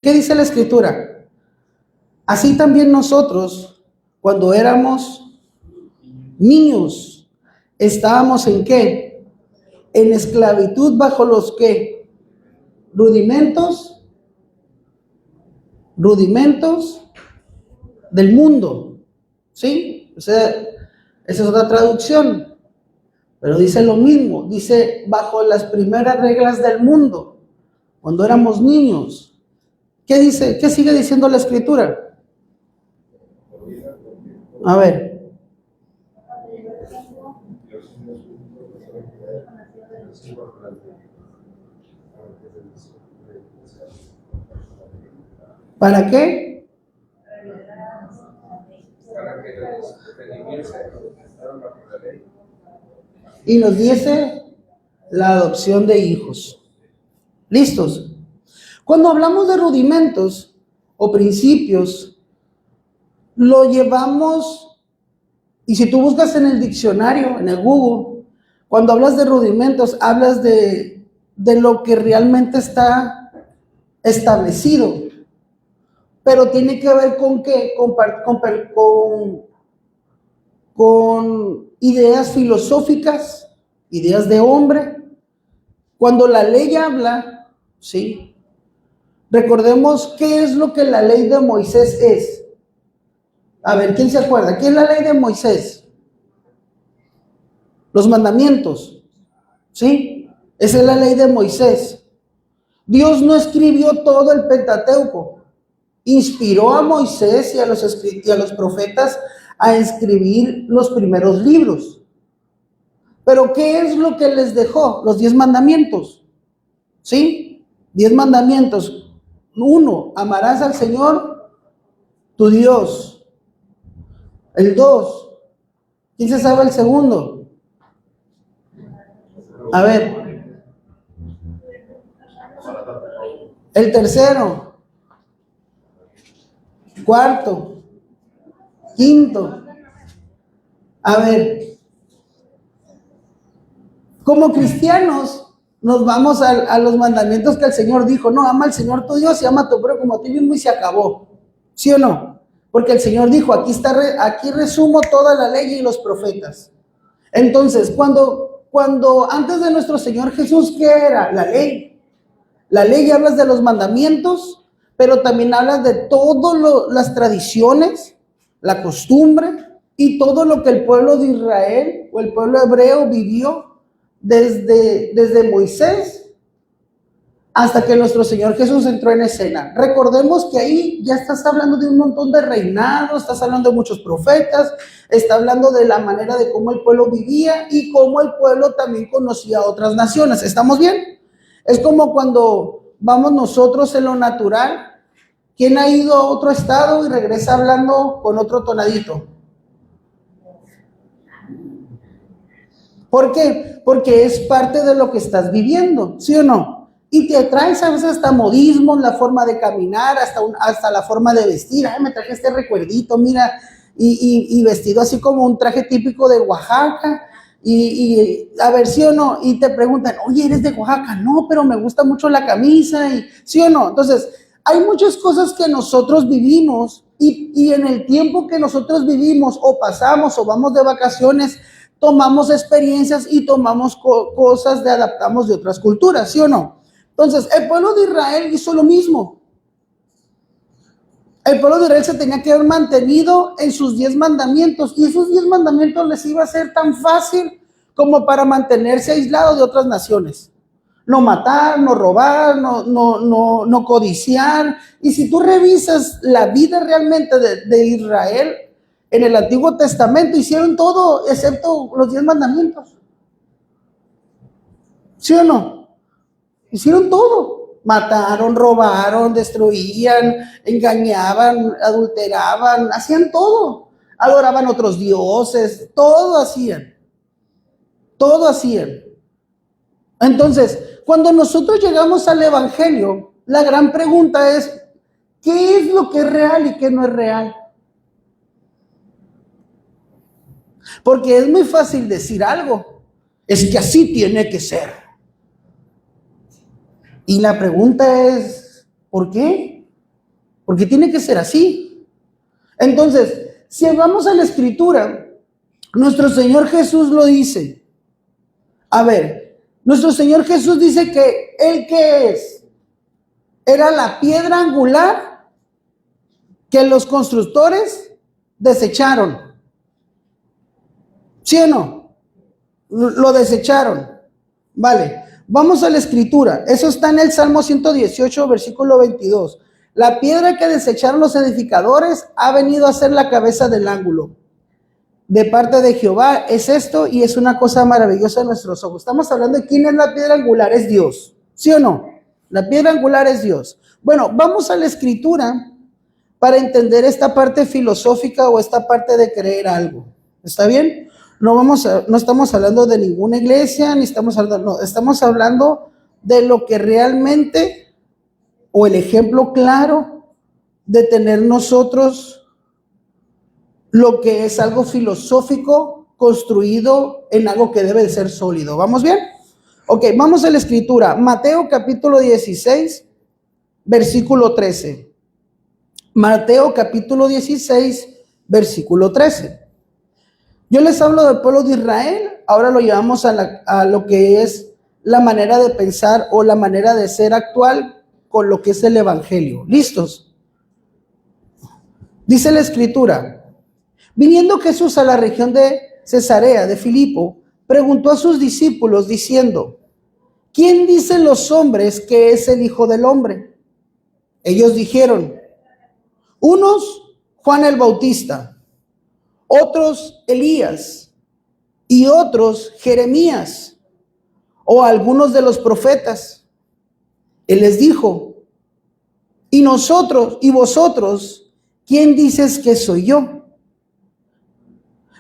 ¿Qué dice la Escritura? Así también nosotros, cuando éramos niños, estábamos ¿en qué? En esclavitud bajo los ¿qué? Rudimentos del mundo, ¿sí? O sea, esa es otra traducción, pero dice lo mismo, dice bajo las primeras reglas del mundo, cuando éramos niños. ¿Qué dice? ¿Qué sigue diciendo la Escritura? A ver. ¿Para qué? Y nos diese la adopción de hijos. ¿Listos? Cuando hablamos de rudimentos o principios, lo llevamos, y si tú buscas en el diccionario, en el Google, cuando hablas de rudimentos, hablas de lo que realmente está establecido, pero tiene que ver con qué, con ideas filosóficas, ideas de hombre. Cuando la ley habla, ¿sí? Recordemos qué es lo que la ley de Moisés es. A ver, ¿quién se acuerda? ¿Qué es la ley de Moisés? Los mandamientos, ¿sí? Esa es la ley de Moisés. Dios no escribió todo el Pentateuco. Inspiró a Moisés y a los profetas a escribir los primeros libros. Pero ¿qué es lo que les dejó? Los 10 mandamientos, ¿sí? 10 mandamientos. 1, amarás al Señor, tu Dios. El 2, ¿quién se sabe el segundo? A ver. El tercero. Cuarto. Quinto. A ver. Como cristianos, nos vamos a los mandamientos que el Señor dijo. No, ama al Señor tu Dios y ama a tu prójimo como a ti mismo y se acabó. ¿Sí o no? Porque el Señor dijo, aquí resumo toda la ley y los profetas. Entonces, cuando antes de nuestro Señor Jesús, ¿qué era? La ley. La ley habla de los mandamientos, pero también habla de todas las tradiciones, la costumbre y todo lo que el pueblo de Israel o el pueblo hebreo vivió desde Moisés hasta que nuestro Señor Jesús entró en escena. Recordemos que ahí ya estás hablando de un montón de reinados, estás hablando de muchos profetas, está hablando de la manera de cómo el pueblo vivía y cómo el pueblo también conocía a otras naciones. ¿Estamos bien? Es como cuando vamos nosotros en lo natural. ¿Quién ha ido a otro estado y regresa hablando con otro tonadito? ¿Por qué? Porque es parte de lo que estás viviendo, ¿sí o no? Y te traes a veces hasta modismos, la forma de caminar, hasta la forma de vestir. Ay, me traje este recuerdito, mira, y vestido así como un traje típico de Oaxaca. Y a ver, ¿sí o no? Y te preguntan, oye, ¿eres de Oaxaca? No, pero me gusta mucho la camisa, ¿sí o no? Entonces, hay muchas cosas que nosotros vivimos y en el tiempo que nosotros vivimos o pasamos o vamos de vacaciones, tomamos experiencias y tomamos cosas adaptamos de otras culturas, ¿sí o no? Entonces, el pueblo de Israel hizo lo mismo. El pueblo de Israel se tenía que haber mantenido en sus 10 mandamientos y esos 10 mandamientos les iba a ser tan fácil como para mantenerse aislados de otras naciones. No matar, no robar, no codiciar. Y si tú revisas la vida realmente de Israel, en el Antiguo Testamento hicieron todo excepto los 10 mandamientos. ¿Sí o no? Hicieron todo. Mataron, robaron, destruían, engañaban, adulteraban, hacían todo. Adoraban otros dioses, todo hacían. Todo hacían. Entonces, cuando nosotros llegamos al Evangelio, la gran pregunta es, ¿qué es lo que es real y qué no es real? Porque es muy fácil decir algo, es que así tiene que ser. Y la pregunta es, ¿por qué? porque tiene que ser así. Entonces, si vamos a la Escritura, nuestro Señor Jesús lo dice. A ver, nuestro Señor Jesús dice que ¿Él qué es? Era la piedra angular que los constructores desecharon. ¿Sí o no? Lo desecharon. Vale, vamos a la Escritura. Eso está en el Salmo 118, versículo 22. La piedra que desecharon los edificadores ha venido a ser la cabeza del ángulo. De parte de Jehová es esto y es una cosa maravillosa en nuestros ojos. Estamos hablando de quién es la piedra angular, es Dios. ¿Sí o no? La piedra angular es Dios. Bueno, vamos a la Escritura para entender esta parte filosófica o esta parte de creer algo. ¿Está bien? No estamos hablando de ninguna iglesia, ni estamos hablando de lo que realmente, o el ejemplo claro de tener nosotros lo que es algo filosófico construido en algo que debe de ser sólido. ¿Vamos bien? Ok, vamos a la Escritura. Mateo capítulo 16, versículo 13. Mateo capítulo 16, versículo 13. Yo les hablo del pueblo de Israel, ahora lo llevamos a lo que es la manera de pensar o la manera de ser actual con lo que es el Evangelio. ¿Listos? Dice la Escritura: viniendo Jesús a la región de Cesarea de Filipo, preguntó a sus discípulos diciendo: ¿quién dicen los hombres que es el Hijo del Hombre? Ellos dijeron: unos, Juan el Bautista, otros, Elías, y otros, Jeremías, o algunos de los profetas. Él les dijo: ¿y nosotros, y vosotros, quién dices que soy yo?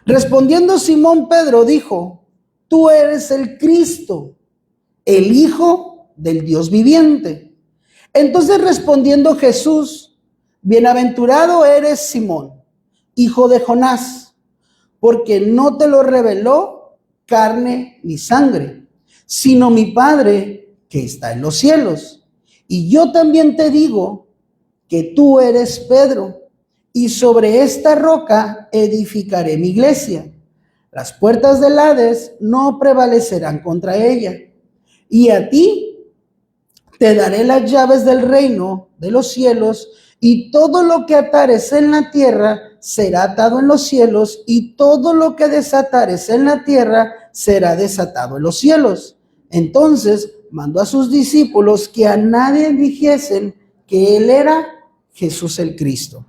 Respondiendo Simón Pedro dijo: tú eres el Cristo, el Hijo del Dios viviente. Entonces respondiendo Jesús: bienaventurado eres Simón, hijo de Jonás, porque no te lo reveló carne ni sangre, sino mi Padre que está en los cielos. Y yo también te digo que tú eres Pedro, y sobre esta roca edificaré mi iglesia. Las puertas del Hades no prevalecerán contra ella. Y a ti te daré las llaves del reino de los cielos, y todo lo que atares en la tierra será atado en los cielos, y todo lo que desatares en la tierra será desatado en los cielos. Entonces mandó a sus discípulos que a nadie dijesen que él era Jesús el Cristo.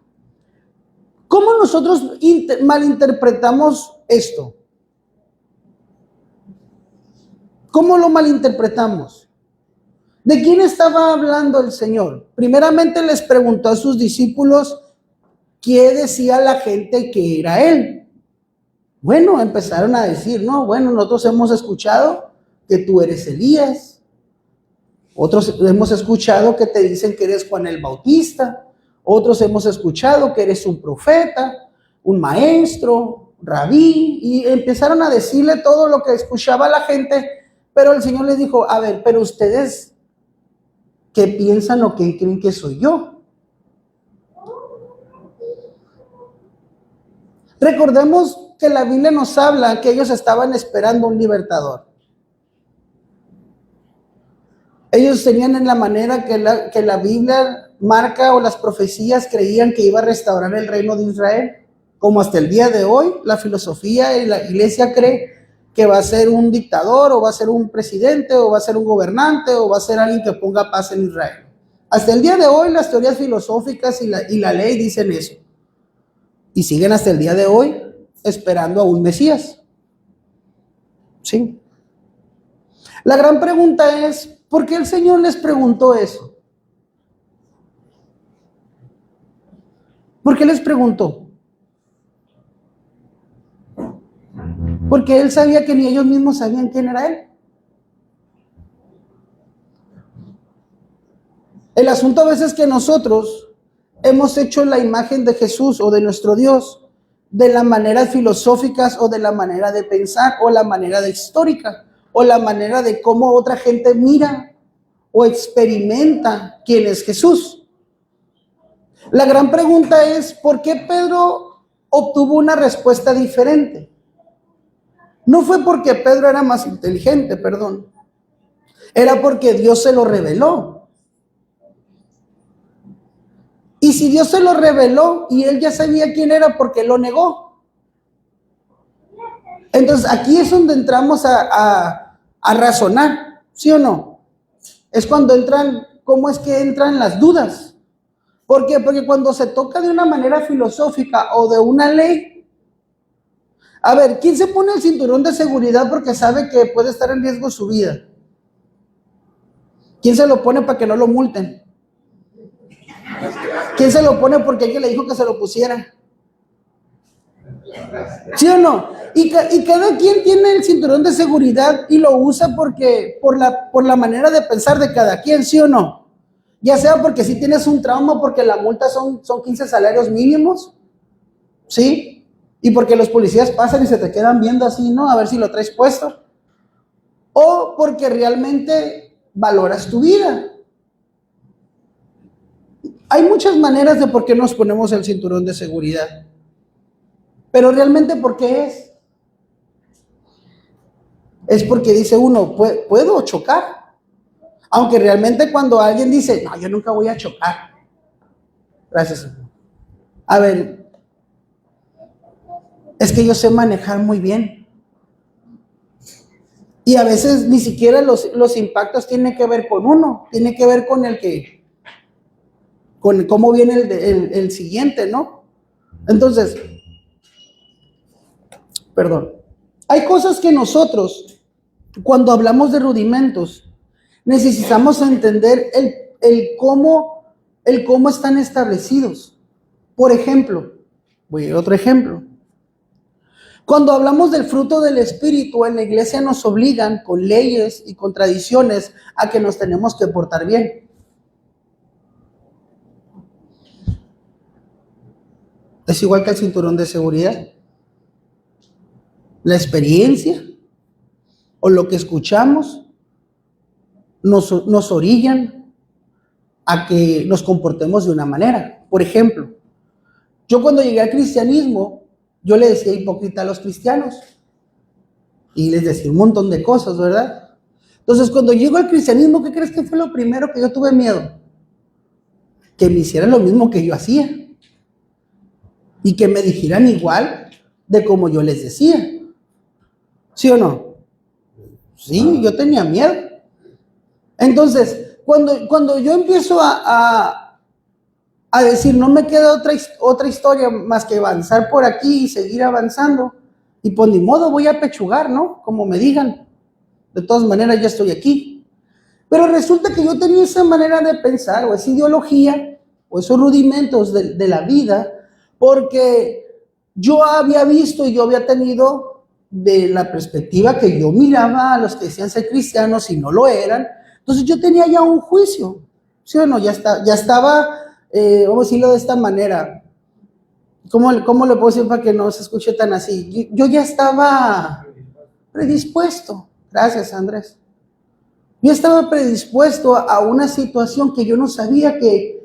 ¿Cómo nosotros malinterpretamos esto? ¿Cómo lo malinterpretamos? ¿De quién estaba hablando el Señor? Primeramente les preguntó a sus discípulos qué decía la gente que era Él. Bueno, empezaron a decir, no, bueno, nosotros hemos escuchado que tú eres Elías. Otros hemos escuchado que te dicen que eres Juan el Bautista. Otros hemos escuchado que eres un profeta, un maestro, rabí. Y empezaron a decirle todo lo que escuchaba la gente. Pero el Señor les dijo: a ver, pero ustedes, ¿qué piensan o qué creen que soy yo? Recordemos que la Biblia nos habla que ellos estaban esperando un libertador. Ellos tenían en la manera que la Biblia marca, o las profecías creían que iba a restaurar el reino de Israel. Como hasta el día de hoy, la filosofía y la iglesia cree que va a ser un dictador, o va a ser un presidente, o va a ser un gobernante, o va a ser alguien que ponga paz en Israel. Hasta el día de hoy las teorías filosóficas y la ley dicen eso. Y siguen hasta el día de hoy esperando a un Mesías. ¿Sí? La gran pregunta es, ¿por qué el Señor les preguntó eso? ¿Por qué les preguntó? Porque Él sabía que ni ellos mismos sabían quién era Él. El asunto a veces es que nosotros hemos hecho la imagen de Jesús o de nuestro Dios de la manera filosóficas, o de la manera de pensar, o la manera de histórica, o la manera de cómo otra gente mira o experimenta quién es Jesús. La gran pregunta es, ¿por qué Pedro obtuvo una respuesta diferente? No fue porque Pedro era más inteligente, perdón. Era porque Dios se lo reveló. Y si Dios se lo reveló y él ya sabía quién era, ¿por qué lo negó? Entonces aquí es donde entramos a razonar, ¿sí o no? Es cuando entran, ¿cómo es que entran las dudas? ¿Por qué? Porque cuando se toca de una manera filosófica o de una ley, a ver, ¿quién se pone el cinturón de seguridad porque sabe que puede estar en riesgo su vida? ¿Quién se lo pone para que no lo multen? ¿Quién se lo pone porque alguien le dijo que se lo pusiera? ¿Sí o no? Y cada quien tiene el cinturón de seguridad y lo usa porque por la manera de pensar de cada quien, ¿sí o no? Ya sea porque si tienes un trauma, porque la multa son 15 salarios mínimos, ¿sí? Y porque los policías pasan y se te quedan viendo así, ¿no? A ver si lo traes puesto. O porque realmente valoras tu vida. Hay muchas maneras de por qué nos ponemos el cinturón de seguridad. Pero realmente, ¿por qué es? Es porque dice uno, ¿puedo chocar? Aunque realmente cuando alguien dice, no, yo nunca voy a chocar. Gracias. A ver, es que yo sé manejar muy bien. Y a veces ni siquiera los impactos tienen que ver con uno, tiene que ver con cómo viene el siguiente, ¿no? Entonces, perdón, hay cosas que nosotros, cuando hablamos de rudimentos, necesitamos entender el cómo están establecidos. Por ejemplo, voy a otro ejemplo. Cuando hablamos del fruto del Espíritu, en la iglesia nos obligan con leyes y con tradiciones a que nos tenemos que portar bien. Es igual que el cinturón de seguridad. La experiencia o lo que escuchamos nos orillan a que nos comportemos de una manera. Por ejemplo, yo cuando llegué al cristianismo, yo le decía hipócrita a los cristianos y les decía un montón de cosas, ¿verdad? Entonces, cuando llego al cristianismo, ¿qué crees que fue lo primero que yo tuve miedo? Que me hicieran lo mismo que yo hacía y que me dijeran igual de como yo les decía. ¿Sí o no? Sí, yo tenía miedo. Entonces, cuando yo empiezo a decir, no me queda otra historia más que avanzar por aquí y seguir avanzando, y pues ni modo, voy a pechugar, ¿no? Como me digan. De todas maneras, ya estoy aquí. Pero resulta que yo tenía esa manera de pensar, o esa ideología, o esos rudimentos de la vida, porque yo había visto y yo había tenido de la perspectiva que yo miraba a los que decían ser cristianos y no lo eran. Entonces yo tenía ya un juicio, ¿sí o no? Ya estaba, vamos a decirlo de esta manera. ¿Cómo le puedo decir para que no se escuche tan así? Yo ya estaba predispuesto. Gracias, Andrés. Yo estaba predispuesto a una situación que yo no sabía que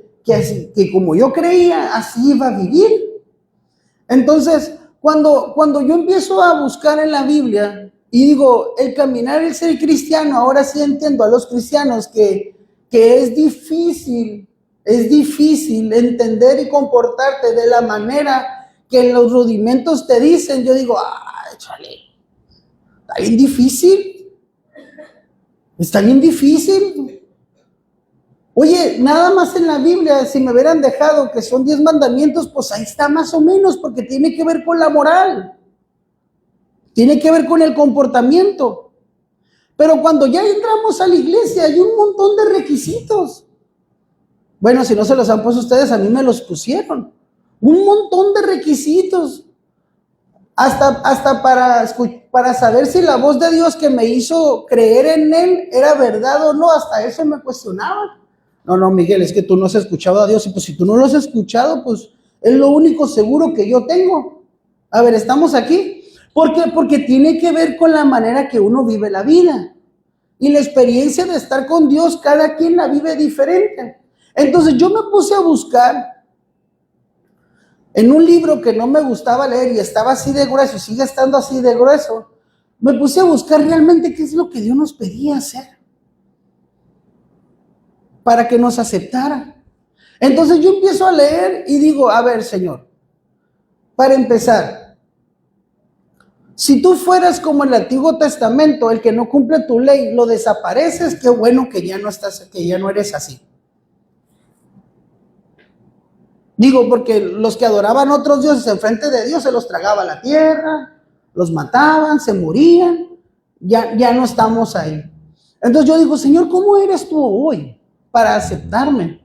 como yo creía, así iba a vivir. Entonces, cuando yo empiezo a buscar en la Biblia y digo, el caminar, el ser cristiano, ahora sí entiendo a los cristianos que es difícil entender y comportarte de la manera que en los rudimentos te dicen. Yo digo, chale, está bien difícil. Está bien difícil. Oye, nada más en la Biblia, si me hubieran dejado que son 10 mandamientos, pues ahí está más o menos, porque tiene que ver con la moral. Tiene que ver con el comportamiento. Pero cuando ya entramos a la iglesia, hay un montón de requisitos. Bueno, si no se los han puesto ustedes, a mí me los pusieron. Un montón de requisitos. Hasta para saber si la voz de Dios que me hizo creer en Él era verdad o no, hasta eso me cuestionaban. No, Miguel, es que tú no has escuchado a Dios, y pues si tú no lo has escuchado, pues es lo único seguro que yo tengo. A ver, ¿estamos aquí? ¿Por qué? Porque tiene que ver con la manera que uno vive la vida. Y la experiencia de estar con Dios, cada quien la vive diferente. Entonces yo me puse a buscar en un libro que no me gustaba leer y estaba así de grueso, sigue estando así de grueso, me puse a buscar realmente qué es lo que Dios nos pedía hacer para que nos aceptara. Entonces yo empiezo a leer y digo, a ver, Señor, para empezar, si tú fueras como el Antiguo Testamento, el que no cumple tu ley, lo desapareces, qué bueno que ya no estás, que ya no eres así. Digo, porque los que adoraban otros dioses enfrente de Dios se los tragaba la tierra, los mataban, se morían, ya no estamos ahí. Entonces yo digo, Señor, ¿cómo eres tú hoy para aceptarme?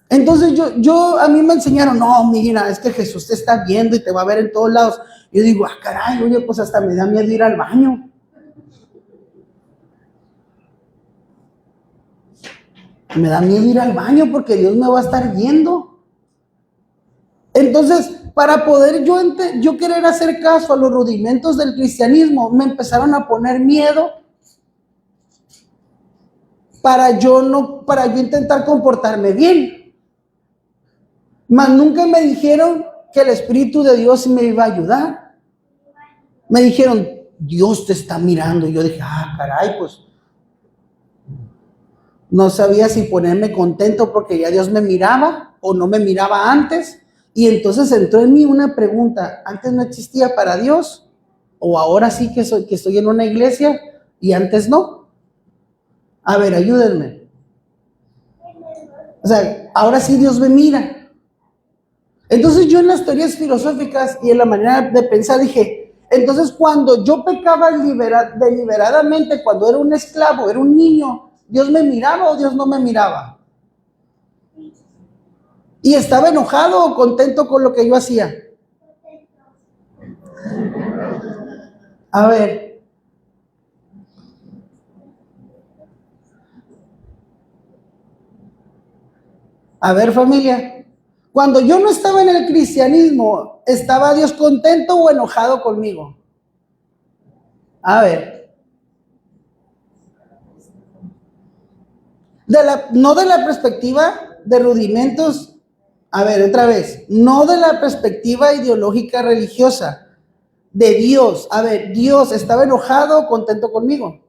Entonces a mí me enseñaron, no, mira, es que Jesús te está viendo y te va a ver en todos lados. Yo digo, caray, oye, pues hasta me da miedo ir al baño. Me da miedo ir al baño porque Dios me va a estar viendo. Entonces, para poder yo querer hacer caso a los rudimentos del cristianismo, me empezaron a poner miedo para yo intentar comportarme bien. Mas nunca me dijeron que el Espíritu de Dios me iba a ayudar. Me dijeron, Dios te está mirando. Y yo dije, caray, pues no sabía si ponerme contento porque ya Dios me miraba o no me miraba antes. Y entonces entró en mí una pregunta, ¿antes no existía para Dios? ¿O ahora sí que estoy en una iglesia y antes no? A ver, ayúdenme. O sea, ahora sí Dios me mira. Entonces yo en las teorías filosóficas y en la manera de pensar dije, entonces cuando yo pecaba deliberadamente, cuando era un esclavo, era un niño, ¿Dios me miraba o Dios no me miraba? ¿Y estaba enojado o contento con lo que yo hacía? A ver. A ver, familia. Cuando yo no estaba en el cristianismo, ¿estaba Dios contento o enojado conmigo? A ver. No de la perspectiva de rudimentos. A ver, otra vez. No de la perspectiva ideológica religiosa. De Dios. A ver, ¿Dios estaba enojado o contento conmigo?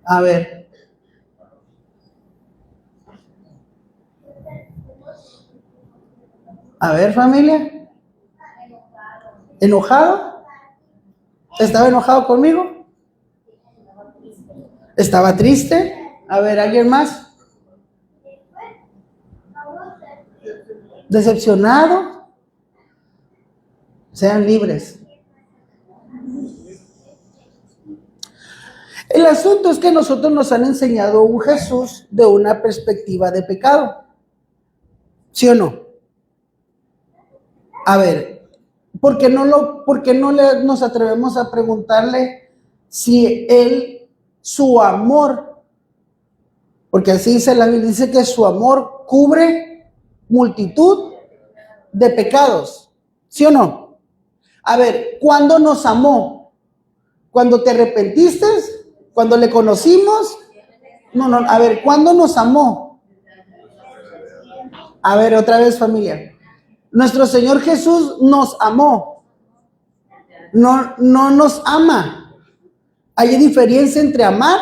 A ver. A ver, familia. ¿Enojado? ¿Estaba enojado conmigo? ¿Estaba triste? A ver, ¿alguien más? ¿Decepcionado? Sean libres. El asunto es que nosotros nos han enseñado un Jesús de una perspectiva de pecado. ¿Sí o no? A ver, ¿por qué no nos atrevemos a preguntarle si su amor, porque así dice la Biblia, dice que su amor cubre multitud de pecados? ¿Sí o no? A ver, ¿cuándo nos amó? ¿Cuando te arrepentiste? ¿Cuando le conocimos? No, a ver, ¿cuándo nos amó? A ver, otra vez, familia. Nuestro Señor Jesús nos amó. No nos ama. ¿Hay diferencia entre amar,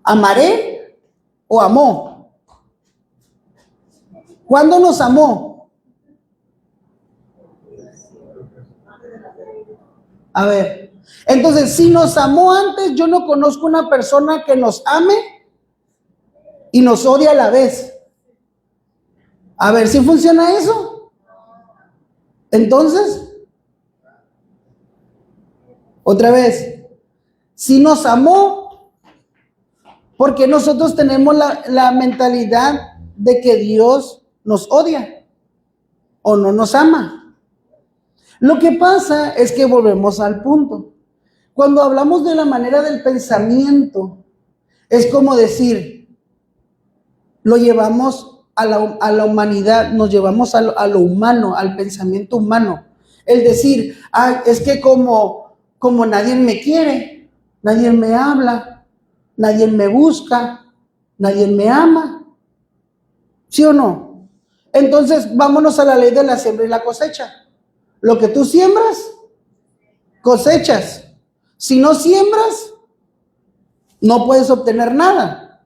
amaré o amó? ¿Cuándo nos amó? A ver, entonces, si nos amó antes, yo no conozco una persona que nos ame y nos odie a la vez. A ver, ¿sí funciona eso? Entonces, otra vez, si nos amó, porque nosotros tenemos la mentalidad de que Dios nos odia o no nos ama. Lo que pasa es que volvemos al punto. Cuando hablamos de la manera del pensamiento, es como decir, lo llevamos a la humanidad, nos llevamos a lo humano, al pensamiento humano. El decir, es que como nadie me quiere, nadie me habla, nadie me busca, nadie me ama. ¿Sí o no? Entonces, vámonos a la ley de la siembra y la cosecha. Lo que tú siembras, cosechas. Si no siembras, no puedes obtener nada.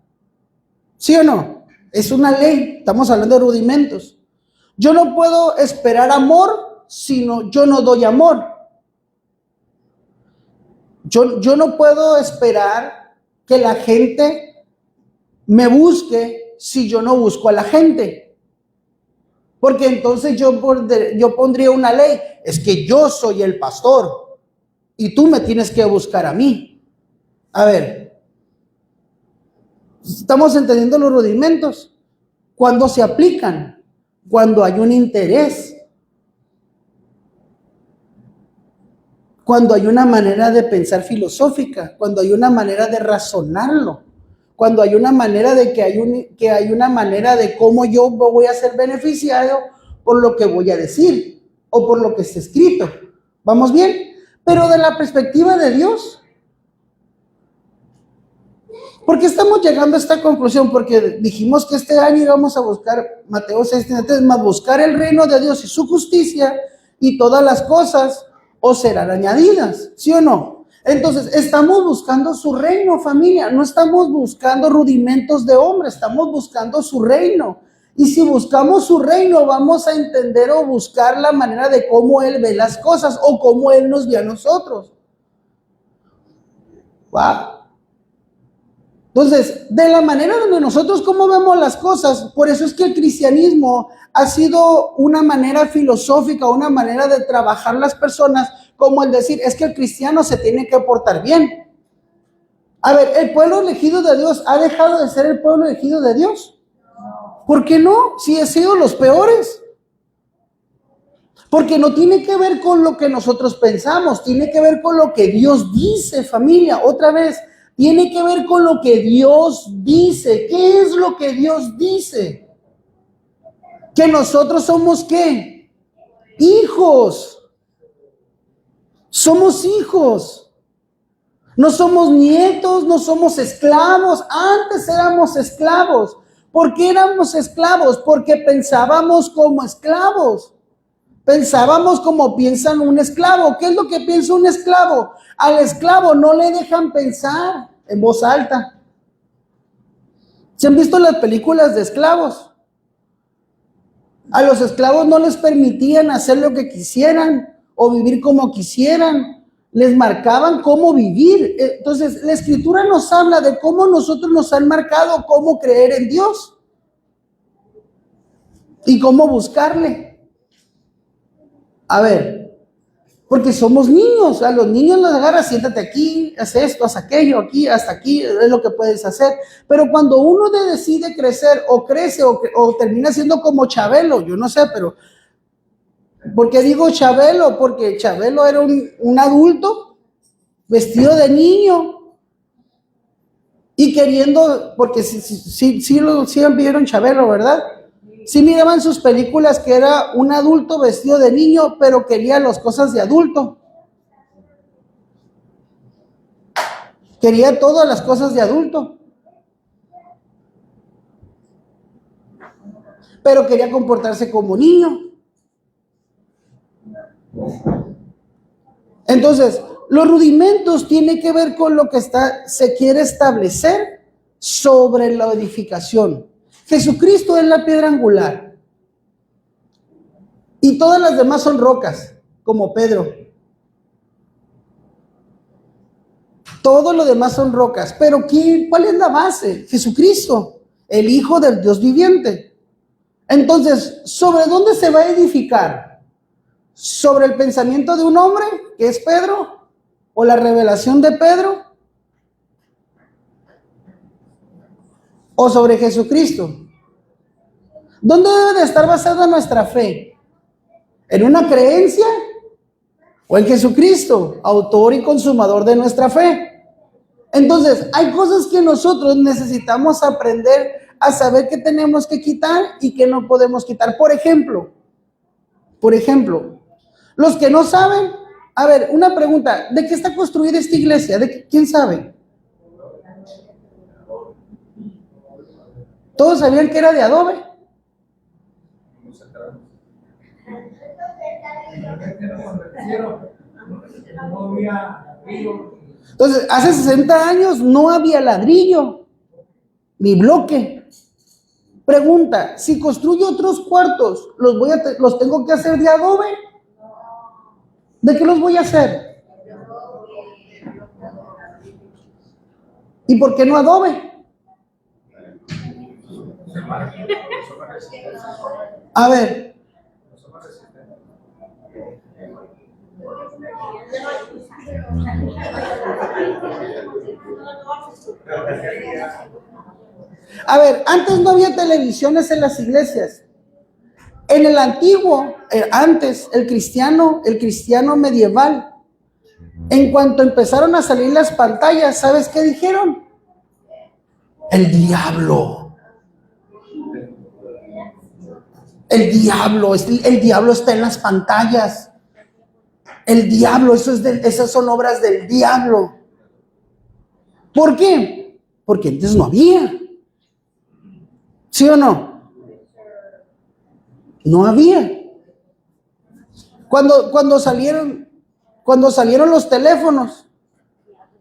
¿Sí o no? Es una ley, estamos hablando de rudimentos. Yo no puedo esperar amor si yo no doy amor. Yo no puedo esperar que la gente me busque si yo no busco a la gente. Porque entonces yo pondría una ley, es que yo soy el pastor y tú me tienes que buscar a mí. A ver, estamos entendiendo los rudimentos. ¿Cuándo se aplican? Cuando hay un interés. Cuando hay una manera de pensar filosófica, cuando hay una manera de razonarlo, cuando hay una manera de que hay una manera de cómo yo voy a ser beneficiado por lo que voy a decir o por lo que está escrito. ¿Vamos bien? Pero de la perspectiva de Dios. ¿Por qué estamos llegando a esta conclusión? Porque dijimos que este año íbamos a buscar, Mateo 6:33, más buscar el reino de Dios y su justicia, y todas las cosas os serán añadidas, ¿sí o no? Entonces, estamos buscando su reino, familia, no estamos buscando rudimentos de hombre, estamos buscando su reino. Y si buscamos su reino, vamos a entender o buscar la manera de cómo Él ve las cosas o cómo Él nos ve a nosotros. ¡Wow! Entonces, de la manera donde nosotros cómo vemos las cosas, por eso es que el cristianismo ha sido una manera filosófica, una manera de trabajar las personas, como el decir, es que el cristiano se tiene que portar bien. A ver, ¿el pueblo elegido de Dios ha dejado de ser el pueblo elegido de Dios? ¿Por qué no? Si he sido los peores. Porque no tiene que ver con lo que nosotros pensamos, tiene que ver con lo que Dios dice, familia. Otra vez, tiene que ver con lo que Dios dice. ¿Qué es lo que Dios dice? Que nosotros somos ¿qué? Hijos. Somos hijos. No somos nietos, no somos esclavos. Antes éramos esclavos. ¿Por qué éramos esclavos? Porque pensábamos como esclavos. Pensábamos como piensa un esclavo. ¿Qué es lo que piensa un esclavo? Al esclavo no le dejan pensar en voz alta. ¿Se han visto las películas de esclavos? A los esclavos no les permitían hacer lo que quisieran o vivir como quisieran. Les marcaban cómo vivir. Entonces, la Escritura nos habla de cómo nosotros nos han marcado cómo creer en Dios y cómo buscarle. A ver, porque somos niños, a los niños los agarras, siéntate aquí, haz esto, haz aquello, aquí, hasta aquí, es lo que puedes hacer. Pero cuando uno decide crecer o crece o termina siendo como Chabelo, yo no sé, pero ¿por qué digo Chabelo? Porque Chabelo era un adulto vestido de niño y queriendo, porque sí vieron Chabelo, ¿verdad? Sí miraban sus películas que era un adulto vestido de niño, pero quería las cosas de adulto. Quería todas las cosas de adulto. Pero quería comportarse como niño. Entonces, los rudimentos tienen que ver con lo que se quiere establecer sobre la edificación. Jesucristo es la piedra angular. Y todas las demás son rocas, como Pedro. Todo lo demás son rocas. Pero ¿cuál es la base? Jesucristo, el Hijo del Dios viviente. Entonces, ¿sobre dónde se va a edificar? ¿Sobre el pensamiento de un hombre, que es Pedro? ¿O la revelación de Pedro? ¿O sobre Jesucristo? ¿Dónde debe de estar basada nuestra fe? ¿En una creencia? ¿O en Jesucristo, autor y consumador de nuestra fe? Entonces, hay cosas que nosotros necesitamos aprender a saber que tenemos que quitar y que no podemos quitar. Por ejemplo, los que no saben, a ver, una pregunta, ¿de qué está construida esta iglesia? ¿Quién sabe? ¿Todos sabían que era de adobe? Entonces, hace 60 años no había ladrillo ni bloque. Pregunta, si construyo otros cuartos, ¿los tengo que hacer de adobe? ¿De qué los voy a hacer? ¿Y por qué no adobe? A ver. A ver, antes no había televisiones en las iglesias. En el antiguo, antes, el cristiano medieval, en cuanto empezaron a salir las pantallas, ¿sabes qué dijeron? El diablo. El diablo está en las pantallas. El diablo, esas son obras del diablo. ¿Por qué? Porque antes no había. ¿Sí o no? No había. Cuando salieron los teléfonos,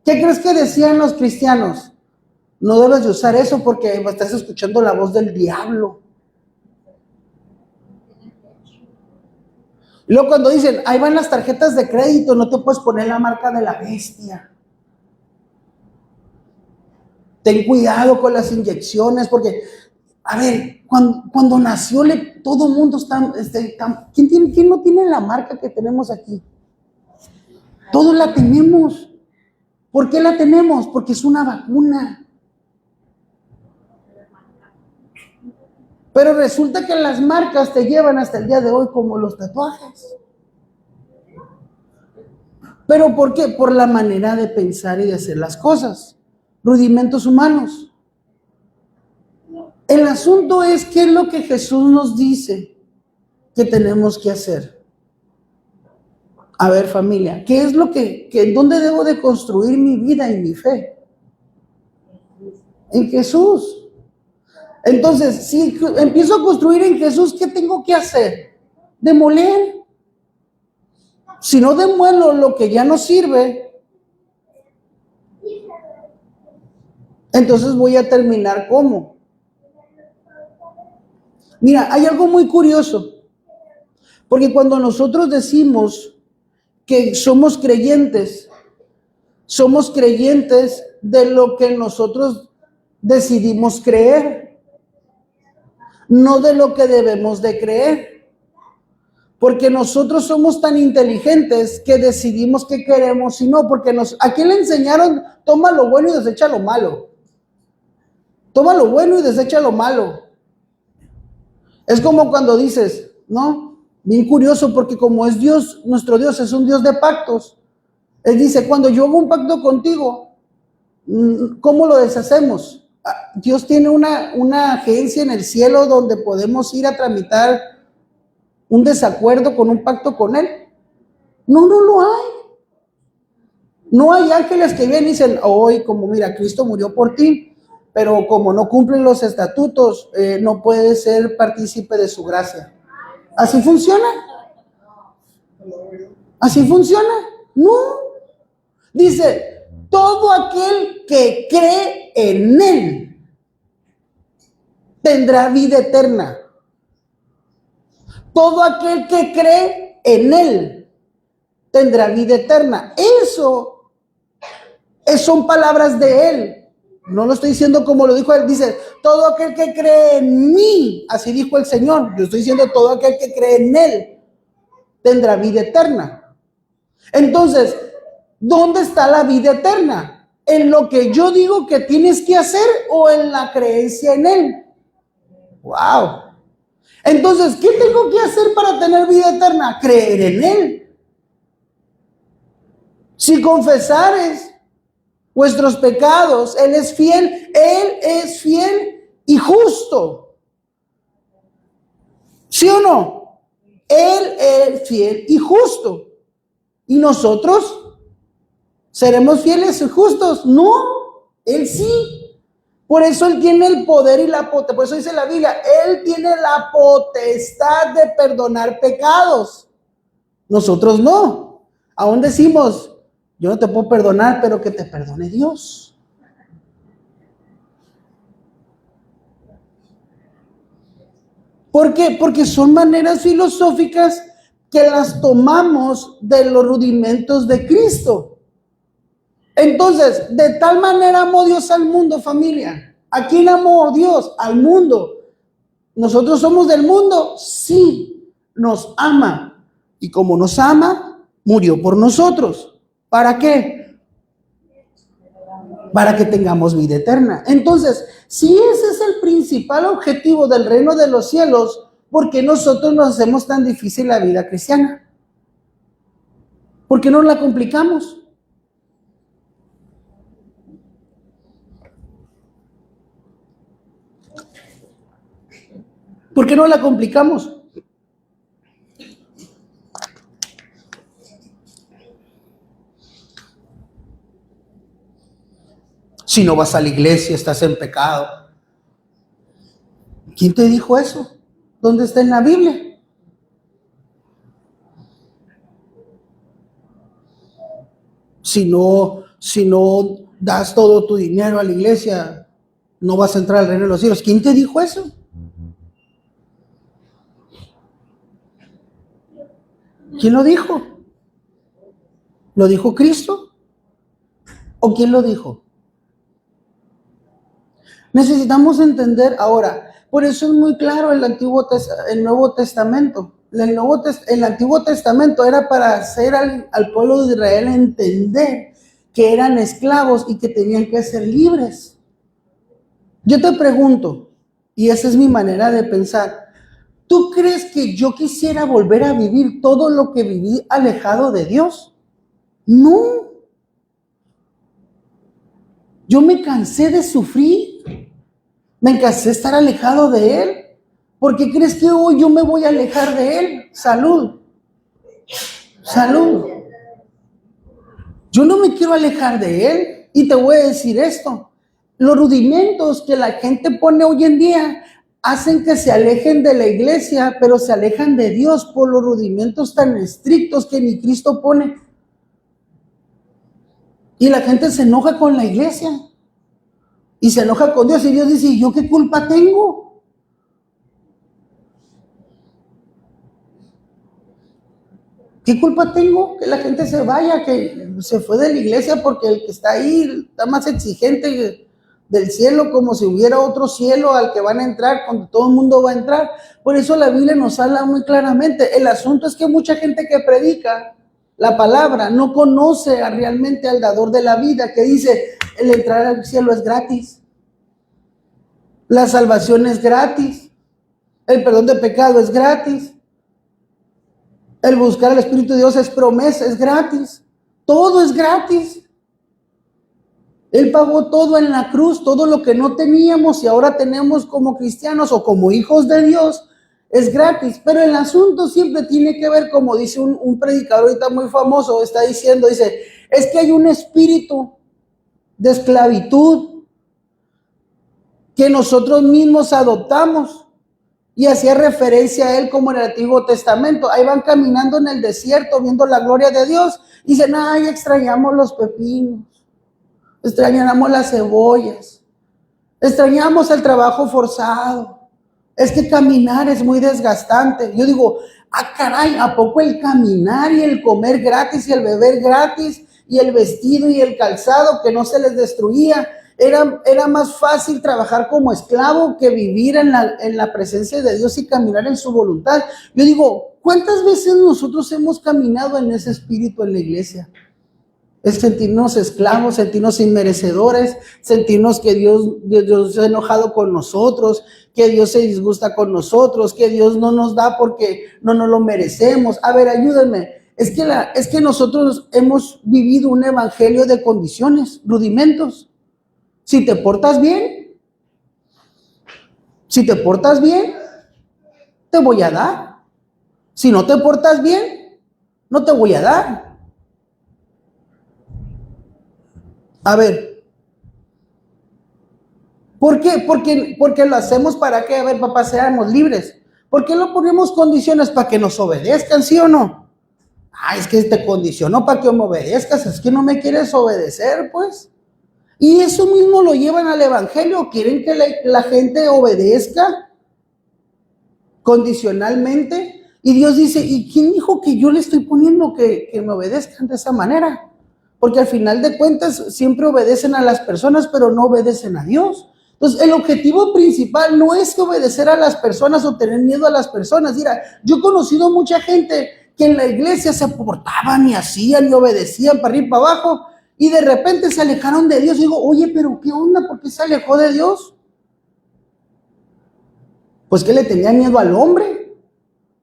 ¿qué crees que decían los cristianos? No debes de usar eso porque estás escuchando la voz del diablo. Y luego cuando dicen, ahí van las tarjetas de crédito, no te puedes poner la marca de la bestia. Ten cuidado con las inyecciones, porque, a ver, cuando nació, todo el mundo está, ¿quién no tiene la marca que tenemos aquí? Todos la tenemos. ¿Por qué la tenemos? Porque es una vacuna. Pero resulta que las marcas te llevan hasta el día de hoy como los tatuajes. ¿Pero por qué? Por la manera de pensar y de hacer las cosas. Rudimentos humanos. El asunto es qué es lo que Jesús nos dice que tenemos que hacer. A ver, familia, ¿qué es lo dónde debo de construir mi vida y mi fe? En Jesús. Entonces, si empiezo a construir en Jesús, ¿qué tengo que hacer? Demoler. Si no demuelo lo que ya no sirve, entonces voy a terminar ¿cómo? Mira, hay algo muy curioso, porque cuando nosotros decimos que somos creyentes de lo que nosotros decidimos creer, no de lo que debemos de creer. Porque nosotros somos tan inteligentes que decidimos qué queremos y no, porque ¿a quién le enseñaron? Toma lo bueno y desecha lo malo. Toma lo bueno y desecha lo malo. Es como cuando dices, ¿no? Bien curioso, porque como es Dios, nuestro Dios es un Dios de pactos. Él dice, cuando yo hago un pacto contigo, ¿cómo lo deshacemos? Dios tiene una agencia en el cielo donde podemos ir a tramitar un desacuerdo con un pacto con Él. No lo hay. No hay ángeles que vienen y dicen, hoy como mira, Cristo murió por ti, pero como no cumplen los estatutos, no puedes ser partícipe de su gracia. ¿Así funciona? ¿Así funciona? No. Dice, todo aquel que cree en Él tendrá vida eterna. Todo aquel que cree en Él tendrá vida eterna. Eso son palabras de Él. No lo estoy diciendo como lo dijo Él. Dice, todo aquel que cree en mí, así dijo el Señor. Yo estoy diciendo, todo aquel que cree en Él tendrá vida eterna. Entonces, ¿dónde está la vida eterna? ¿En lo que yo digo que tienes que hacer o en la creencia en Él? ¡Wow! Entonces, ¿qué tengo que hacer para tener vida eterna? Creer en Él. Si confesares vuestros pecados, Él es fiel y justo. ¿Sí o no? Él es fiel y justo. ¿Y nosotros seremos fieles y justos? No, Él sí. Por eso Él tiene el poder y la potestad. Por eso dice la Biblia, Él tiene la potestad de perdonar pecados. Nosotros no. Aún decimos, yo no te puedo perdonar, pero que te perdone Dios. ¿Por qué? Porque son maneras filosóficas que las tomamos de los rudimentos de Cristo. Entonces, de tal manera amó Dios al mundo, familia. ¿A quién amó Dios? Al mundo. ¿Nosotros somos del mundo? Sí, nos ama. Y como nos ama, murió por nosotros. ¿Para qué? Para que tengamos vida eterna. Entonces, si ese es el principal objetivo del reino de los cielos, ¿por qué nosotros nos hacemos tan difícil la vida cristiana? ¿Por qué no la complicamos? ¿Por qué no la complicamos? Si no vas a la iglesia, estás en pecado. ¿Quién te dijo eso? ¿Dónde está en la Biblia? Si no das todo tu dinero a la iglesia, no vas a entrar al reino de los cielos. ¿Quién te dijo eso? ¿Quién lo dijo? ¿Lo dijo Cristo? ¿O quién lo dijo? Necesitamos entender ahora. Por eso es muy claro el Nuevo Testamento. El Antiguo Testamento era para hacer al pueblo de Israel entender que eran esclavos y que tenían que ser libres. Yo te pregunto, y esa es mi manera de pensar, ¿tú crees que yo quisiera volver a vivir todo lo que viví alejado de Dios? No. Yo me cansé de sufrir, me cansé de estar alejado de Él. ¿Por qué crees que hoy yo me voy a alejar de Él? Salud. Salud. Yo no me quiero alejar de Él. Y te voy a decir esto. Los rudimentos que la gente pone hoy en día hacen que se alejen de la iglesia, pero se alejan de Dios por los rudimentos tan estrictos que ni Cristo pone. Y la gente se enoja con la iglesia. Y se enoja con Dios. Y Dios dice, ¿yo qué culpa tengo? ¿Qué culpa tengo que la gente se vaya, que se fue de la iglesia porque el que está ahí está más exigente del cielo, como si hubiera otro cielo al que van a entrar, cuando todo el mundo va a entrar? Por eso la Biblia nos habla muy claramente. El asunto es que mucha gente que predica la palabra no conoce realmente al dador de la vida, que dice, el entrar al cielo es gratis, la salvación es gratis, el perdón de pecado es gratis, el buscar al Espíritu de Dios es promesa, es gratis. Todo es gratis. Él pagó todo en la cruz, todo lo que no teníamos y ahora tenemos como cristianos o como hijos de Dios, es gratis. Pero el asunto siempre tiene que ver, como dice un predicador ahorita muy famoso, está diciendo, dice, es que hay un espíritu de esclavitud que nosotros mismos adoptamos. Y hacía referencia a él como en el Antiguo Testamento. Ahí van caminando en el desierto viendo la gloria de Dios. Y dicen, ay, extrañamos los pepinos, extrañamos las cebollas, extrañamos el trabajo forzado. Es que caminar es muy desgastante. Yo digo, ah, caray, ¿a poco el caminar y el comer gratis y el beber gratis y el vestido y el calzado que no se les destruía? Era más fácil trabajar como esclavo que vivir en la presencia de Dios y caminar en su voluntad. Yo digo, ¿cuántas veces nosotros hemos caminado en ese espíritu en la iglesia? Es sentirnos esclavos, sentirnos inmerecedores, sentirnos que Dios se ha enojado con nosotros, que Dios se disgusta con nosotros, que Dios no nos da porque no nos lo merecemos. A ver, ayúdenme. Es que nosotros hemos vivido un evangelio de condiciones, rudimentos. Si te portas bien, te voy a dar. Si no te portas bien, no te voy a dar. A ver, ¿Por qué? Porque lo hacemos para que, a ver, papá, seamos libres. ¿Por qué lo ponemos condiciones para que nos obedezcan, sí o no? Ah, es que te condicionó para que me obedezcas, es que no me quieres obedecer, pues. Y eso mismo lo llevan al evangelio, quieren que la gente obedezca condicionalmente. Y Dios dice, ¿y quién dijo que yo le estoy poniendo que me obedezcan de esa manera? Porque al final de cuentas siempre obedecen a las personas, pero no obedecen a Dios. Entonces, el objetivo principal no es que obedecer a las personas o tener miedo a las personas. Mira, yo he conocido mucha gente que en la iglesia se portaban y hacían y obedecían para arriba y para abajo, y de repente se alejaron de Dios. Y digo, oye, pero ¿qué onda? ¿Por qué se alejó de Dios? Pues que le tenía miedo al hombre.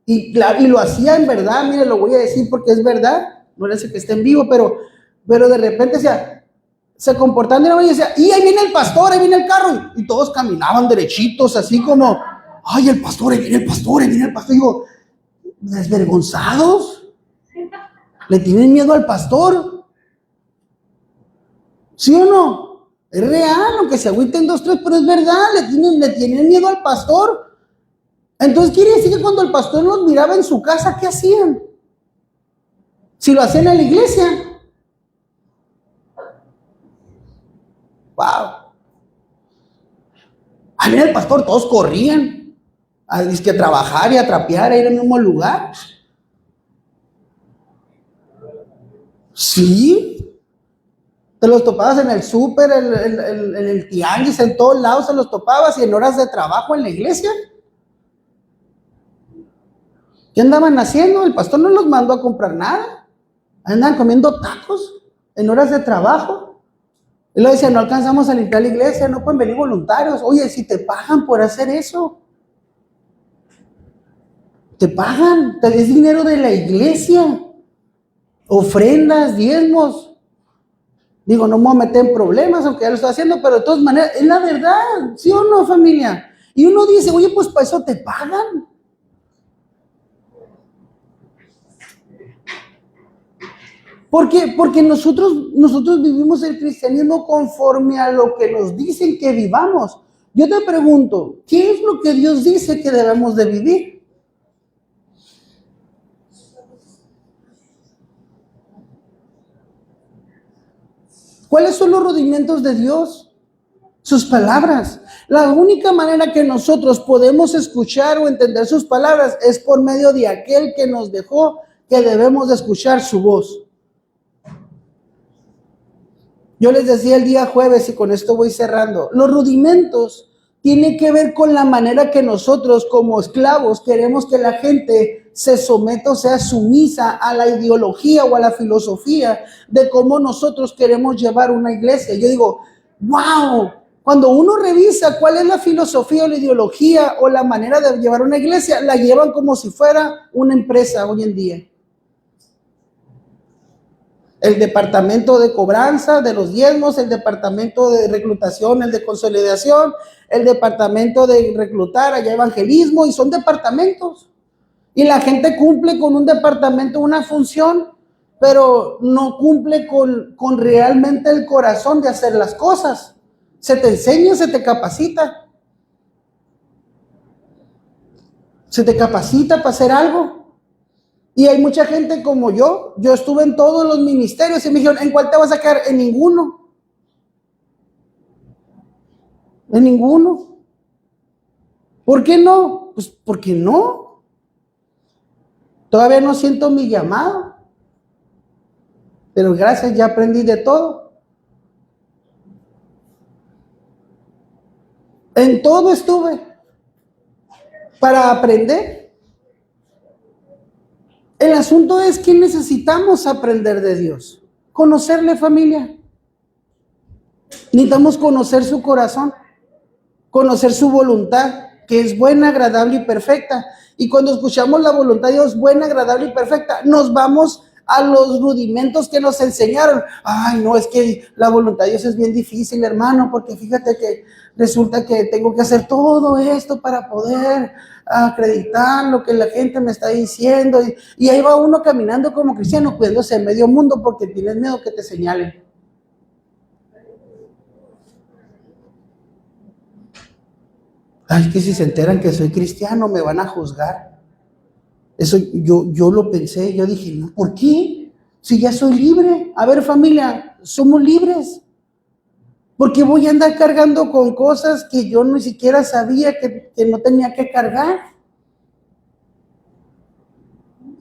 Y lo hacía en verdad, mire, lo voy a decir porque es verdad, no le sé que esté en vivo, pero de repente se comportaban de una manera y decía, y ahí viene el pastor, ahí viene el carro, y todos caminaban derechitos, así como, ay, el pastor, ahí viene el pastor, ahí viene el pastor. Y digo, desvergonzados, le tienen miedo al pastor, ¿sí o no? Es real, aunque se agüiten 2, 3, pero es verdad, le tienen miedo al pastor. Entonces quiere decir que cuando el pastor los miraba en su casa, ¿qué hacían? Si lo hacían en la iglesia. Wow. A mí el pastor, todos corrían a trabajar y a trapear, a ir al mismo lugar. Sí. Te los topabas en el súper, en el tianguis, en todos lados se los topabas, y en horas de trabajo en la iglesia. ¿Qué andaban haciendo? El pastor no los mandó a comprar nada. Andaban comiendo tacos en horas de trabajo. Y luego decían, no alcanzamos a limpiar la iglesia, no pueden venir voluntarios. Oye, si te pagan por hacer eso, te pagan, te des dinero de la iglesia, ofrendas, diezmos. Digo, no me voy a meter en problemas, aunque ya lo estoy haciendo, pero de todas maneras, es la verdad, ¿sí o no, familia? Y uno dice, oye, pues para eso te pagan. ¿Por qué? Porque nosotros vivimos el cristianismo conforme a lo que nos dicen que vivamos. Yo te pregunto, ¿qué es lo que Dios dice que debemos de vivir? ¿Cuáles son los rudimentos de Dios? Sus palabras. La única manera que nosotros podemos escuchar o entender sus palabras es por medio de aquel que nos dejó que debemos de escuchar su voz. Yo les decía el día jueves, y con esto voy cerrando, los rudimentos tienen que ver con la manera que nosotros como esclavos queremos que la gente se someta o sea sumisa a la ideología o a la filosofía de cómo nosotros queremos llevar una iglesia. Yo digo, wow, cuando uno revisa cuál es la filosofía o la ideología o la manera de llevar una iglesia, la llevan como si fuera una empresa hoy en día. El departamento de cobranza de los diezmos, el departamento de reclutación, el de consolidación, el departamento de reclutar, allá evangelismo, y son departamentos. Y la gente cumple con un departamento una función, pero no cumple con realmente el corazón de hacer las cosas. Se te enseña, se te capacita. Se te capacita para hacer algo. Y hay mucha gente como yo estuve en todos los ministerios y me dijeron, ¿en cuál te vas a quedar? En ninguno. En ninguno. ¿Por qué no? Pues porque no. Todavía no siento mi llamado. Pero gracias, ya aprendí de todo. En todo estuve para aprender. El asunto es que necesitamos aprender de Dios. Conocerle, familia. Necesitamos conocer su corazón, conocer su voluntad, que es buena, agradable y perfecta. Y cuando escuchamos la voluntad de Dios, buena, agradable y perfecta, nos vamos a los rudimentos que nos enseñaron. Ay, no, es que la voluntad de Dios es bien difícil, hermano, porque fíjate que resulta que tengo que hacer todo esto para poder acreditar lo que la gente me está diciendo. Y ahí va uno caminando como cristiano, cuidándose en medio mundo porque tienes miedo que te señalen. Ay, que si se enteran que soy cristiano me van a juzgar. Eso yo lo pensé, yo dije, no, ¿por qué? Si ya soy libre. A ver, familia, somos libres. ¿Por qué voy a andar cargando con cosas que yo ni siquiera sabía que no tenía que cargar?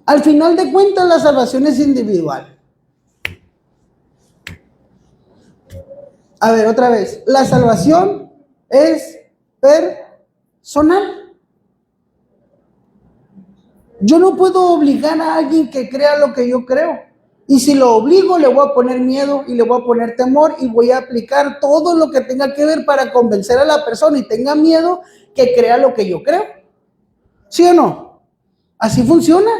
Al final de cuentas, la salvación es individual. A ver, otra vez. La salvación es personal. Yo no puedo obligar a alguien que crea lo que yo creo. Y si lo obligo, le voy a poner miedo y le voy a poner temor y voy a aplicar todo lo que tenga que ver para convencer a la persona y tenga miedo que crea lo que yo creo. ¿Sí o no? Así funciona.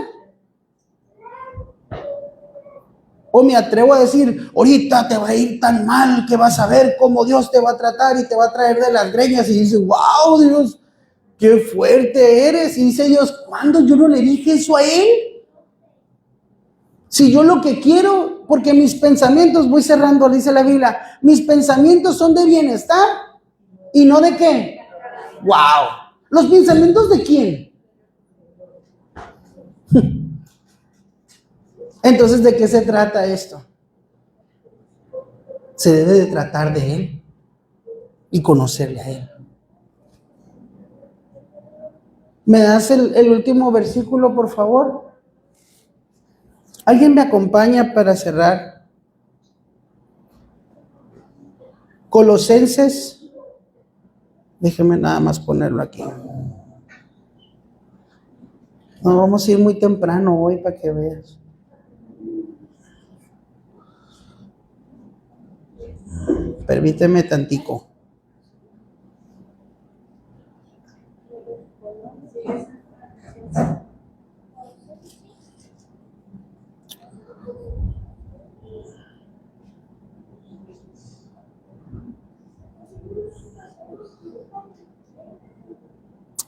O me atrevo a decir, ahorita te va a ir tan mal que vas a ver cómo Dios te va a tratar y te va a traer de las greñas. Y dices, wow, Dios, qué fuerte eres. Y dice Dios, ¿cuándo yo no le dije eso a él? Si yo lo que quiero, porque mis pensamientos, voy cerrando, dice la Biblia, mis pensamientos son de bienestar y no de qué. ¡Wow! ¿Los pensamientos de quién? Entonces, ¿de qué se trata esto? Se debe de tratar de Él y conocerle a Él. ¿Me das el último versículo, por favor? ¿Alguien me acompaña para cerrar? Colosenses, déjeme nada más ponerlo aquí. No, vamos a ir muy temprano hoy para que veas. Permíteme tantico.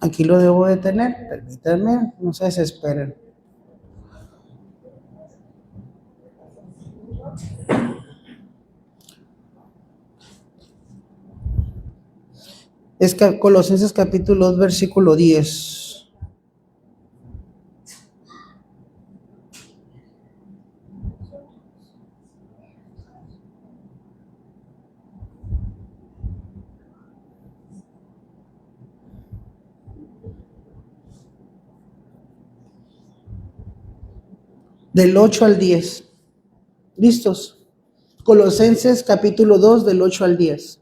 Aquí lo debo de tener, permítanme, no se desesperen. Es Colosenses capítulo 2, versículo 10. Del 8 al 10. ¿Listos? Colosenses capítulo 2, del 8 al 10.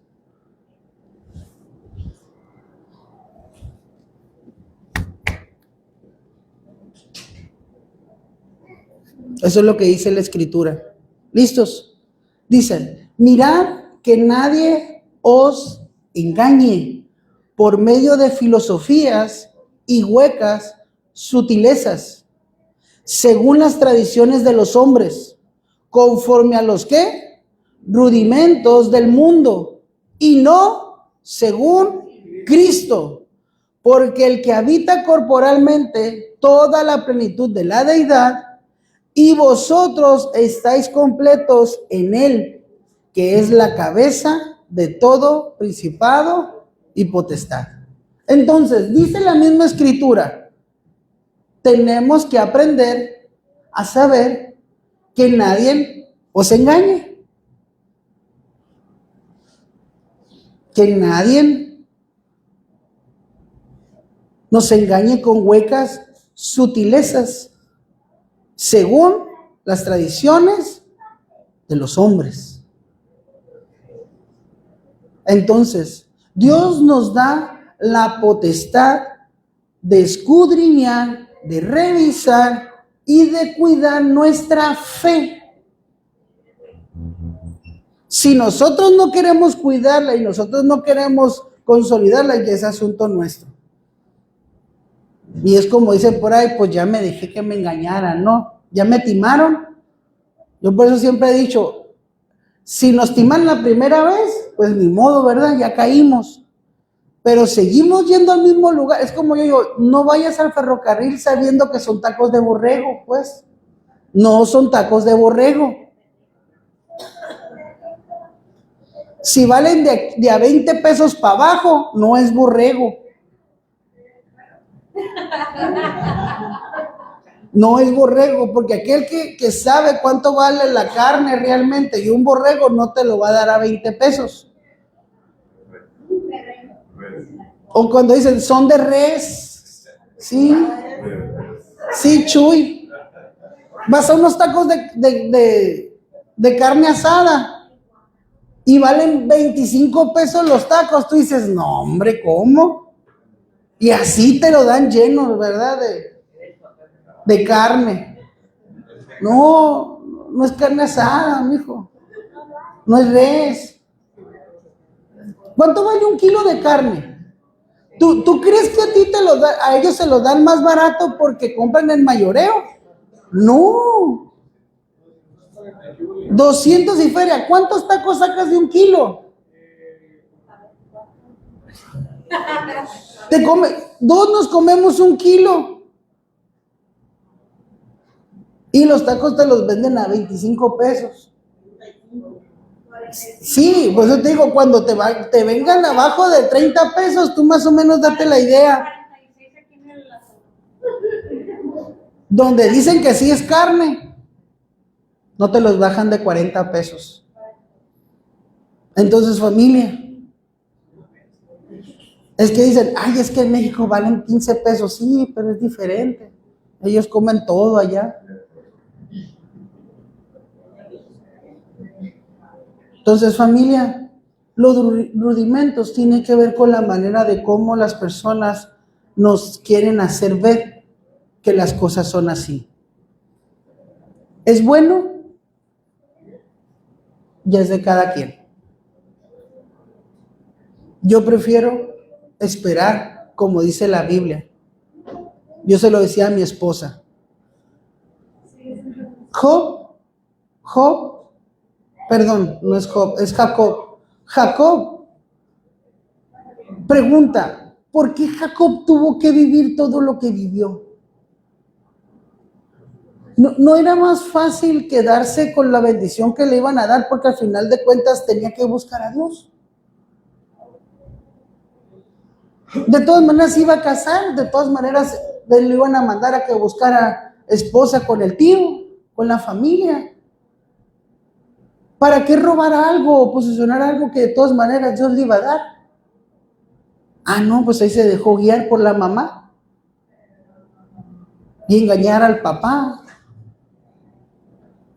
Eso es lo que dice la Escritura. ¿Listos? Dicen, mirad que nadie os engañe por medio de filosofías y huecas sutilezas, según las tradiciones de los hombres, conforme a los ¿qué? Rudimentos del mundo, y no según Cristo, porque el que habita corporalmente toda la plenitud de la deidad, y vosotros estáis completos en él, que es la cabeza de todo principado y potestad. Entonces, dice la misma Escritura, tenemos que aprender a saber que nadie os engañe, que nadie nos engañe con huecas sutilezas, según las tradiciones de los hombres. Entonces, Dios nos da la potestad de escudriñar, de revisar y de cuidar nuestra fe. Si nosotros no queremos cuidarla y nosotros no queremos consolidarla, ya es asunto nuestro. Y es como dicen por ahí, pues ya me dejé que me engañaran, ¿no? Ya me timaron. Yo por eso siempre he dicho, si nos timan la primera vez, pues ni modo, ¿verdad? Ya caímos. Pero seguimos yendo al mismo lugar. Es como yo digo, no vayas al ferrocarril sabiendo que son tacos de borrego, pues. No son tacos de borrego. Si valen de a 20 pesos para abajo, no es borrego. No es borrego, porque aquel que sabe cuánto vale la carne realmente y un borrego no te lo va a dar a 20 pesos. O cuando dicen, son de res. Sí, sí, Chuy. Vas a unos tacos de carne asada y valen 25 pesos los tacos. Tú dices, no, hombre, ¿cómo? Y así te lo dan lleno, ¿verdad? De carne. No, no es carne asada, mijo. No es res. ¿Cuánto vale un kilo de carne? ¿Tú crees que a ellos se los dan más barato porque compran el mayoreo? No. 200 y feria. ¿Cuántos tacos sacas de un kilo? Dos nos comemos un kilo. Y los tacos te los venden a 25 pesos. Sí, pues yo te digo, cuando te vengan abajo de 30 pesos, tú más o menos date la idea. Donde dicen que sí es carne, no te los bajan de 40 pesos. Entonces, familia, es que dicen, ay, es que en México valen 15 pesos. Sí, pero es diferente. Ellos comen todo allá. Entonces, familia, los rudimentos tienen que ver con la manera de cómo las personas nos quieren hacer ver que las cosas son así. ¿Es bueno? Ya es de cada quien. Yo prefiero esperar, como dice la Biblia. Yo se lo decía a mi esposa. Perdón, no es Job, es Jacob. Jacob pregunta, ¿por qué Jacob tuvo que vivir todo lo que vivió? ¿No era más fácil quedarse con la bendición que le iban a dar porque al final de cuentas tenía que buscar a Dios? De todas maneras iba a casar, de todas maneras le iban a mandar a que buscara esposa con el tío, con la familia. ¿Para qué robar algo o posicionar algo que de todas maneras Dios le iba a dar? Ah, no, pues ahí se dejó guiar por la mamá y engañar al papá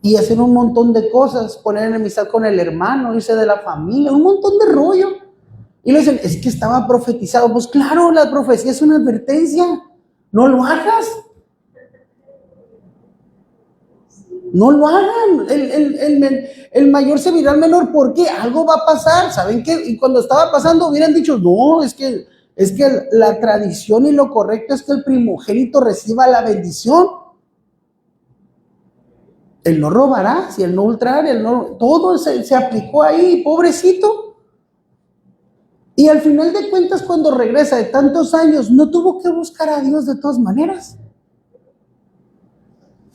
y hacer un montón de cosas, poner enemistad con el hermano, irse de la familia, un montón de rollo. Y le dicen, es que estaba profetizado. Pues claro, la profecía es una advertencia. No lo hagas. No lo hagan. El mayor se virá al menor. ¿Por qué? Algo va a pasar. ¿Saben qué? Y cuando estaba pasando hubieran dicho, no, es que la tradición y lo correcto es que el primogénito reciba la bendición. Él no robará, si él no ultrará, todo se aplicó ahí, pobrecito. Y al final de cuentas, cuando regresa de tantos años, no tuvo que buscar a Dios de todas maneras.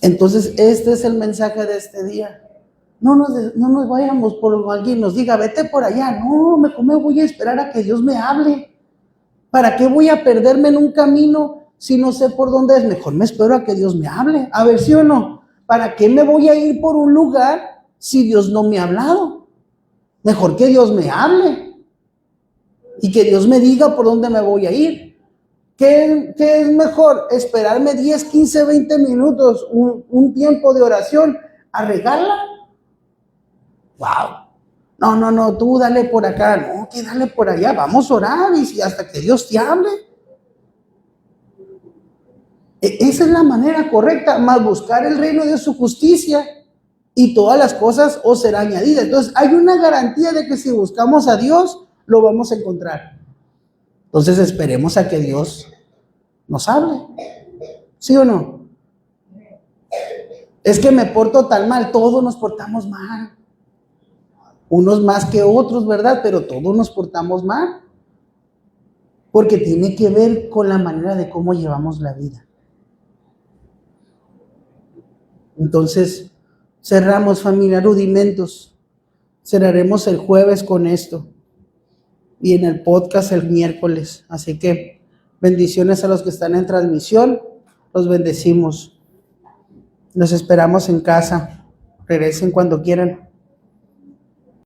Entonces, este es el mensaje de este día. No nos vayamos por alguien nos diga, vete por allá. No, mejor me voy a esperar a que Dios me hable. ¿Para qué voy a perderme en un camino si no sé por dónde es? Mejor me espero a que Dios me hable. A ver, ¿sí o no? ¿Para qué me voy a ir por un lugar si Dios no me ha hablado? Mejor que Dios me hable. Y que Dios me diga por dónde me voy a ir. ¿Qué es mejor? ¿Esperarme 10, 15, 20 minutos, un tiempo de oración, a regarla? ¡Wow! No, tú dale por acá, no, que dale por allá, vamos a orar y hasta que Dios te hable. Esa es la manera correcta, más buscar el reino de su justicia y todas las cosas os serán añadidas. Entonces, hay una garantía de que si buscamos a Dios, lo vamos a encontrar. Entonces esperemos a que Dios nos hable. ¿Sí o no? Es que me porto tan mal, todos nos portamos mal. Unos más que otros, ¿verdad? Pero todos nos portamos mal. Porque tiene que ver con la manera de cómo llevamos la vida. Entonces, cerramos, familia, rudimentos. Cerraremos el jueves con esto. Y en el podcast el miércoles. Así que Bendiciones a los que están en transmisión. Los bendecimos. Los esperamos en casa. Regresen cuando quieran.